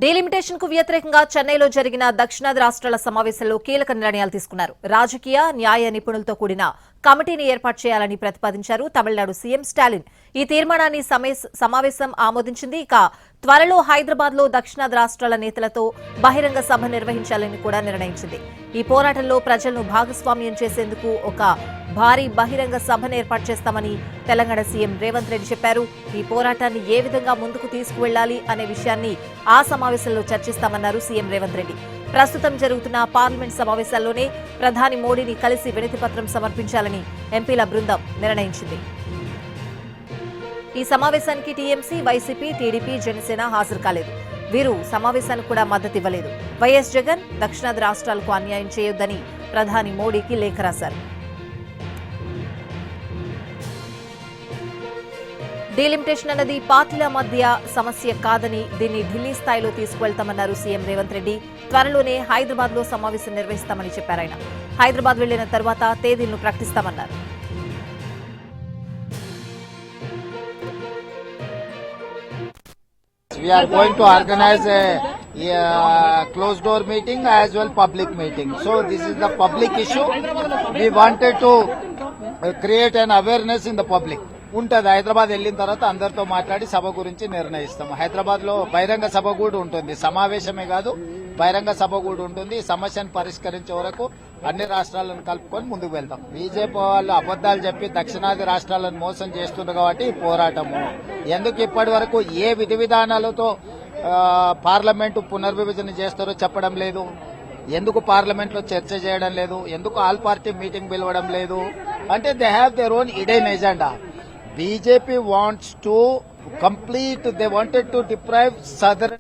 Delimitation కు వ్యతిరేకంగా చెన్నైలో జరిగిన దక్షిణాది రాష్ట్రాల సమావేశంలో కీలక నిర్ణయాలు తీసుకున్నారు. రాజకీయ న్యాయ నిపుణులతో కూడిన కమిటీని ఏర్పాటు చేయాలని ప్రతిపాదించారు తమిళనాడు సీఎం స్టాలిన్. ఈ తీర్మానాన్ని సమావేశం ఆమోదించింది. ఇక త్వరలో హైదరాబాద్ లో దక్షిణాది రాష్ట్రాల నేతలతో బహిరంగ సభ నిర్వహించాలని కూడా నిర్ణయించింది. ఈ పోరాటంలో ప్రజలను భాగస్వామ్యం చేసేందుకు ఒక భారీ బహిరంగ సభను ఏర్పాటు చేస్తామని తెలంగాణ సీఎం రేవంత్ రెడ్డి చెప్పారు. ఈ పోరాటాన్ని ఏ విధంగా ముందుకు తీసుకువెళ్లాలి అనే విషయాన్ని ఆ సమావేశంలో చర్చిస్తామన్నారు సీఎం రేవంత్ రెడ్డి. ప్రస్తుతం జరుగుతున్న పార్లమెంట్ సమావేశాల్లోనే ప్రధాని మోడీని కలిసి వినతి పత్రం సమర్పించాలని ఎంపీల బృందం నిర్ణయించింది. ఈ సమావేశానికి టీఎంసీ, వైసీపీ, టీడీపీ, జనసేన హాజరు కాలేదు. వీరు సమావేశానికి కూడా మద్దతు ఇవ్వలేదు. వైఎస్ జగన్ దక్షిణాది రాష్ట్రాలకు అన్యాయం చేయొద్దని ప్రధాని మోడీకి లేఖ రాశారు. డీలిమిటేషన్ అన్నది పార్టీల మధ్య సమస్య కాదని, దీన్ని ఢిల్లీ స్థాయిలో తీసుకువెళ్తామన్నారు సీఎం రేవంత్ రెడ్డి. త్వరలోనే హైదరాబాద్ లో సమావేశం నిర్వహిస్తామని చెప్పారు ఆయన. హైదరాబాద్ వెళ్లిన తర్వాత తేదీలను ప్రకటిస్తామన్నారు. We are going to organize a closed door meeting as well public meeting. So this is the public issue. We wanted to create an awareness in the public. ఉంటది హైదరాబాద్ వెళ్ళిన తర్వాత అందరితో మాట్లాడి సభ గురించి నిర్ణయిస్తాం. హైదరాబాద్ లో బహిరంగ సభ కూడా ఉంటుంది, సమావేశమే కాదు బహిరంగ సభ కూడా ఉంటుంది. సమస్యను పరిష్కరించే వరకు అన్ని రాష్ట్రాలను కలుపుకొని ముందుకు వెళ్తాం. బీజేపీ వాళ్ళు అబద్దాలు చెప్పి దక్షిణాది రాష్ట్రాలను మోసం చేస్తున్నారు కాబట్టి పోరాటము. ఎందుకు ఇప్పటి వరకు ఏ విధి విధానాలతో పార్లమెంటు పునర్విభజన చేస్తారో చెప్పడం లేదు, ఎందుకు పార్లమెంట్ లో చర్చ చేయడం లేదు, ఎందుకు ఆల్ పార్టీ మీటింగ్ పిలవడం లేదు అంటే they have their own hidden agenda. BJP wants to complete, they wanted to deprive southern